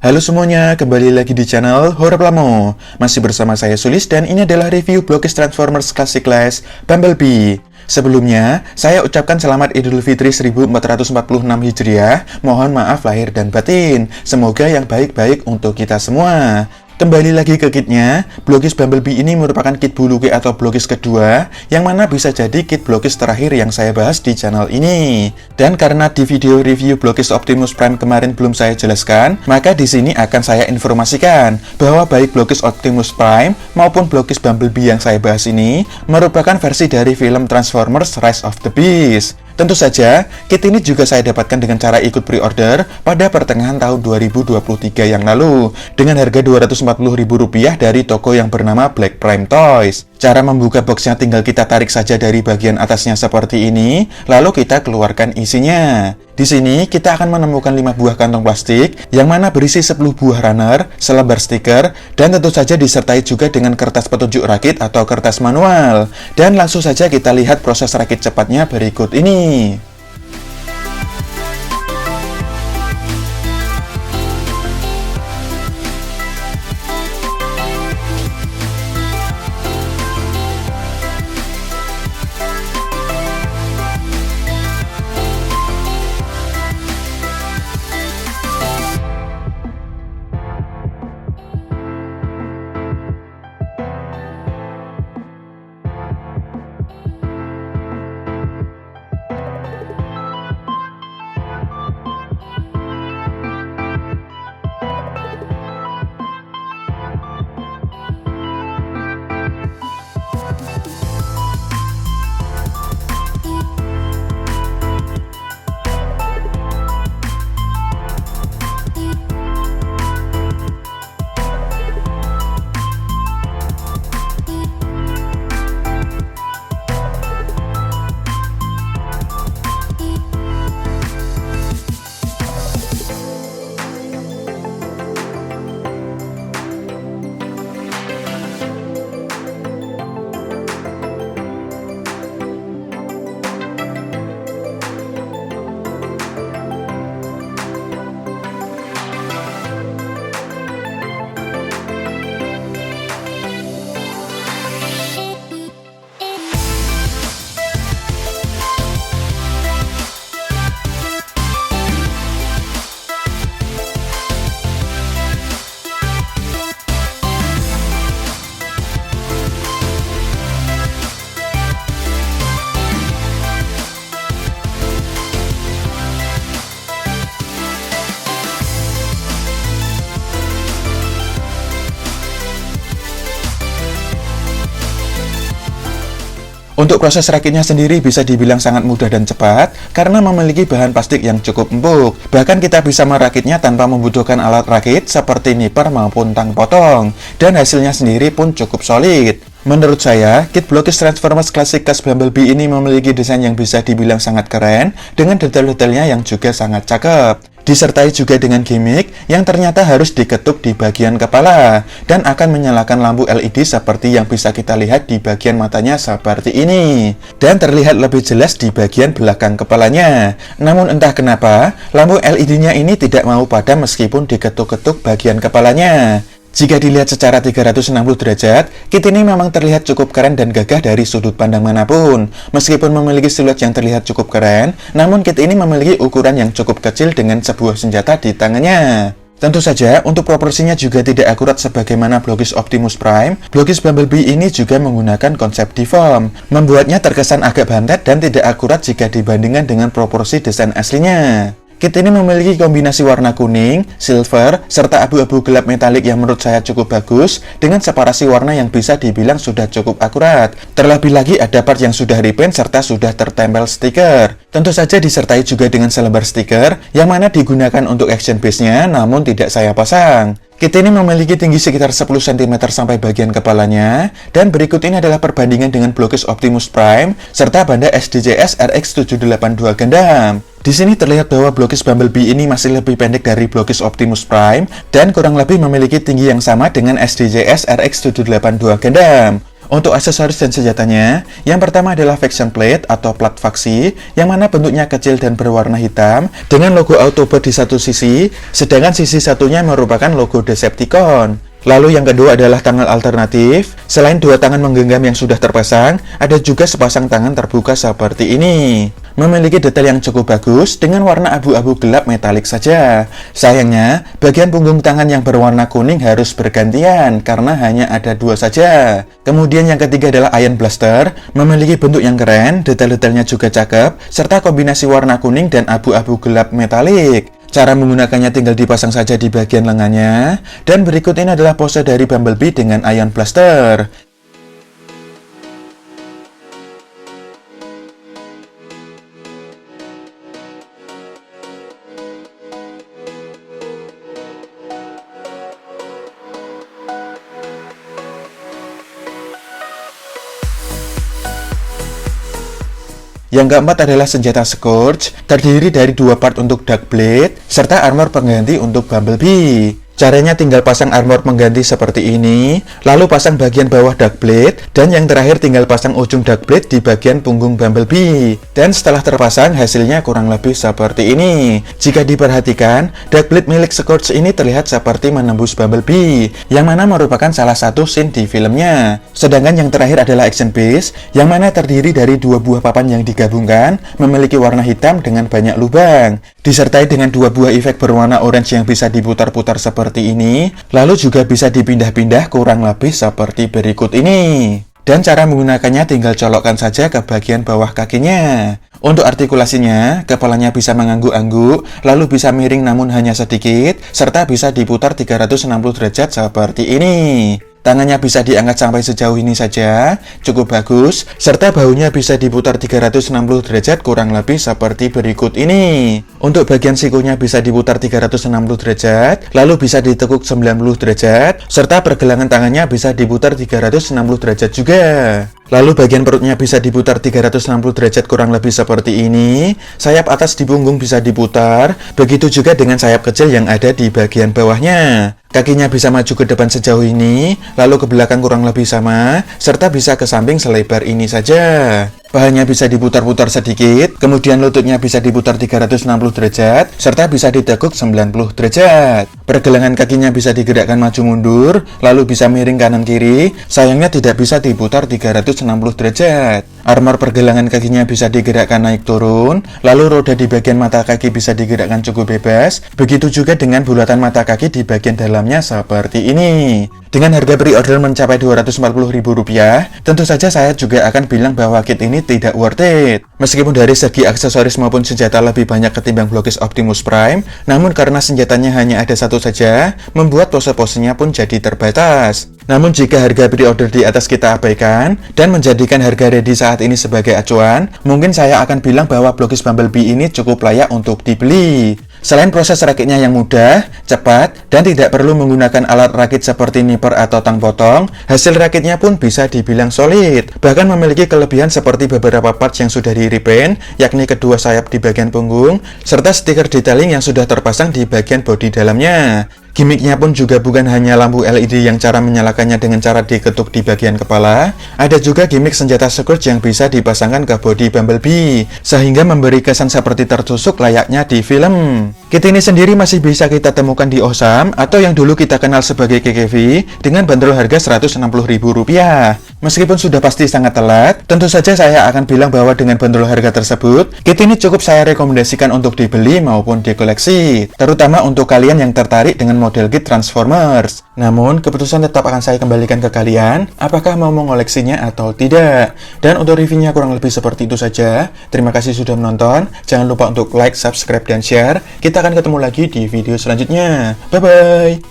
Halo semuanya, kembali lagi di channel Horror Plamo. Masih bersama saya Sulis dan ini adalah review Blockis Transformers Classic Class Bumblebee. Sebelumnya, saya ucapkan selamat Idul Fitri 1446 Hijriah. Mohon maaf lahir dan batin. Semoga yang baik-baik untuk kita semua. Kembali lagi ke kitnya, Blockis Bumblebee ini merupakan kit Buluke atau Blockis kedua, yang mana bisa jadi kit Blockis terakhir yang saya bahas di channel ini. Dan karena di video review Blockis Optimus Prime kemarin belum saya jelaskan, maka di sini akan saya informasikan bahwa baik Blockis Optimus Prime maupun Blockis Bumblebee yang saya bahas ini merupakan versi dari film Transformers Rise of the Beasts. Tentu saja, kit ini juga saya dapatkan dengan cara ikut pre-order pada pertengahan tahun 2023 yang lalu dengan harga Rp240.000 dari toko yang bernama Black Prime Toys. Cara membuka boxnya tinggal kita tarik saja dari bagian atasnya seperti ini, lalu kita keluarkan isinya. Di sini kita akan menemukan 5 buah kantong plastik yang mana berisi 10 buah runner, selembar stiker, dan tentu saja disertai juga dengan kertas petunjuk rakit atau kertas manual. Dan langsung saja kita lihat proses rakit cepatnya berikut ini. Untuk proses rakitnya sendiri bisa dibilang sangat mudah dan cepat karena memiliki bahan plastik yang cukup empuk. Bahkan kita bisa merakitnya tanpa membutuhkan alat rakit seperti nipper maupun tang potong. Dan hasilnya sendiri pun cukup solid. Menurut saya, kit Blockis Transformers Classic Class Bumblebee ini memiliki desain yang bisa dibilang sangat keren dengan detail-detailnya yang juga sangat cakep. Disertai juga dengan gimmick yang ternyata harus diketuk di bagian kepala dan akan menyalakan lampu LED seperti yang bisa kita lihat di bagian matanya seperti ini. Dan terlihat lebih jelas di bagian belakang kepalanya. Namun entah kenapa, lampu LED-nya ini tidak mau padam meskipun diketuk-ketuk bagian kepalanya. Jika dilihat secara 360 derajat, kit ini memang terlihat cukup keren dan gagah dari sudut pandang manapun. Meskipun memiliki siluet yang terlihat cukup keren, namun kit ini memiliki ukuran yang cukup kecil dengan sebuah senjata di tangannya. Tentu saja, untuk proporsinya juga tidak akurat sebagaimana Blockis Optimus Prime. Blockis Bumblebee ini juga menggunakan konsep deform, membuatnya terkesan agak bantet dan tidak akurat jika dibandingkan dengan proporsi desain aslinya. Kit ini memiliki kombinasi warna kuning, silver, serta abu-abu gelap metalik yang menurut saya cukup bagus dengan separasi warna yang bisa dibilang sudah cukup akurat. Terlebih lagi ada part yang sudah repaint serta sudah tertempel stiker. Tentu saja disertai juga dengan selembar stiker yang mana digunakan untuk action base-nya namun tidak saya pasang. Kit ini memiliki tinggi sekitar 10 cm sampai bagian kepalanya, dan berikut ini adalah perbandingan dengan Blockis Optimus Prime serta banda SDJS RX782 Gundam. Di sini terlihat bahwa Blockis Bumblebee ini masih lebih pendek dari Blockis Optimus Prime dan kurang lebih memiliki tinggi yang sama dengan SDJS RX782 Gundam. Untuk aksesoris dan senjatanya, yang pertama adalah faction plate atau plat faksi, yang mana bentuknya kecil dan berwarna hitam, dengan logo Autobot di satu sisi, sedangkan sisi satunya merupakan logo Decepticon. Lalu yang kedua adalah tangan alternatif. Selain dua tangan menggenggam yang sudah terpasang, ada juga sepasang tangan terbuka seperti ini. Memiliki detail yang cukup bagus dengan warna abu-abu gelap metalik saja. Sayangnya, bagian punggung tangan yang berwarna kuning harus bergantian karena hanya ada dua saja. Kemudian yang ketiga adalah Iron Blaster, memiliki bentuk yang keren, detail-detailnya juga cakep, serta kombinasi warna kuning dan abu-abu gelap metalik. Cara menggunakannya tinggal dipasang saja di bagian lengannya. Dan berikut ini adalah pose dari Bumblebee dengan Iron Blaster. Yang keempat adalah senjata Scourge, terdiri dari dua part untuk Dark Blade, serta armor pengganti untuk Bumblebee. Caranya tinggal pasang armor pengganti seperti ini, lalu pasang bagian bawah Dark Blade, dan yang terakhir tinggal pasang ujung Dark Blade di bagian punggung Bumblebee. Dan setelah terpasang, hasilnya kurang lebih seperti ini. Jika diperhatikan, Dark Blade milik Scourge ini terlihat seperti menembus Bumblebee, yang mana merupakan salah satu scene di filmnya. Sedangkan yang terakhir adalah Action Piece, yang mana terdiri dari dua buah papan yang digabungkan, memiliki warna hitam dengan banyak lubang, disertai dengan dua buah efek berwarna orange yang bisa diputar-putar seperti ini, lalu juga bisa dipindah-pindah kurang lebih seperti berikut ini. Dan cara menggunakannya tinggal colokkan saja ke bagian bawah kakinya. Untuk artikulasinya, kepalanya bisa mengangguk-angguk, lalu bisa miring namun hanya sedikit, serta bisa diputar 360 derajat seperti ini. Tangannya bisa diangkat sampai sejauh ini saja, cukup bagus, serta bahunya bisa diputar 360 derajat kurang lebih seperti berikut ini. Untuk bagian sikunya bisa diputar 360 derajat, lalu bisa ditekuk 90 derajat, serta pergelangan tangannya bisa diputar 360 derajat juga. Lalu bagian perutnya bisa diputar 360 derajat kurang lebih seperti ini. Sayap atas di punggung bisa diputar, begitu juga dengan sayap kecil yang ada di bagian bawahnya. Kakinya bisa maju ke depan sejauh ini, lalu ke belakang kurang lebih sama, serta bisa ke samping selebar ini saja. Pahanya bisa diputar-putar sedikit, kemudian lututnya bisa diputar 360 derajat, serta bisa ditekuk 90 derajat. Pergelangan kakinya bisa digerakkan maju mundur, lalu bisa miring kanan kiri, sayangnya tidak bisa diputar 360 derajat. Armor pergelangan kakinya bisa digerakkan naik turun, lalu roda di bagian mata kaki bisa digerakkan cukup bebas, begitu juga dengan bulatan mata kaki di bagian dalamnya seperti ini. Dengan harga pre-order mencapai Rp240.000, tentu saja saya juga akan bilang bahwa kit ini tidak worth it. Meskipun dari segi aksesoris maupun senjata lebih banyak ketimbang Blockish Optimus Prime, namun karena senjatanya hanya ada satu saja, membuat pose-posenya pun jadi terbatas. Namun jika harga pre-order di atas kita abaikan, dan menjadikan harga ready saat ini sebagai acuan, mungkin saya akan bilang bahwa Blockish Bumblebee ini cukup layak untuk dibeli. Selain proses rakitnya yang mudah, cepat, dan tidak perlu menggunakan alat rakit seperti nipper atau tang potong, hasil rakitnya pun bisa dibilang solid. Bahkan memiliki kelebihan seperti beberapa parts yang sudah di-repaint, yakni kedua sayap di bagian punggung, serta stiker detailing yang sudah terpasang di bagian bodi dalamnya. Gimmicknya pun juga bukan hanya lampu LED yang cara menyalakannya dengan cara diketuk di bagian kepala, ada juga gimmick senjata Scourge yang bisa dipasangkan ke bodi Bumblebee, sehingga memberi kesan seperti tertusuk layaknya di film. Kit ini sendiri masih bisa kita temukan di Osam, atau yang dulu kita kenal sebagai KKV, dengan bandrol harga Rp160.000. Meskipun sudah pasti sangat telat, tentu saja saya akan bilang bahwa dengan bandrol harga tersebut, kit ini cukup saya rekomendasikan untuk dibeli maupun dikoleksi, terutama untuk kalian yang tertarik dengan model kit Transformers. Namun, keputusan tetap akan saya kembalikan ke kalian, apakah mau mengoleksinya atau tidak. Dan untuk reviewnya kurang lebih seperti itu saja. Terima kasih sudah menonton, jangan lupa untuk like, subscribe, dan share. Kita akan ketemu lagi di video selanjutnya. Bye-bye!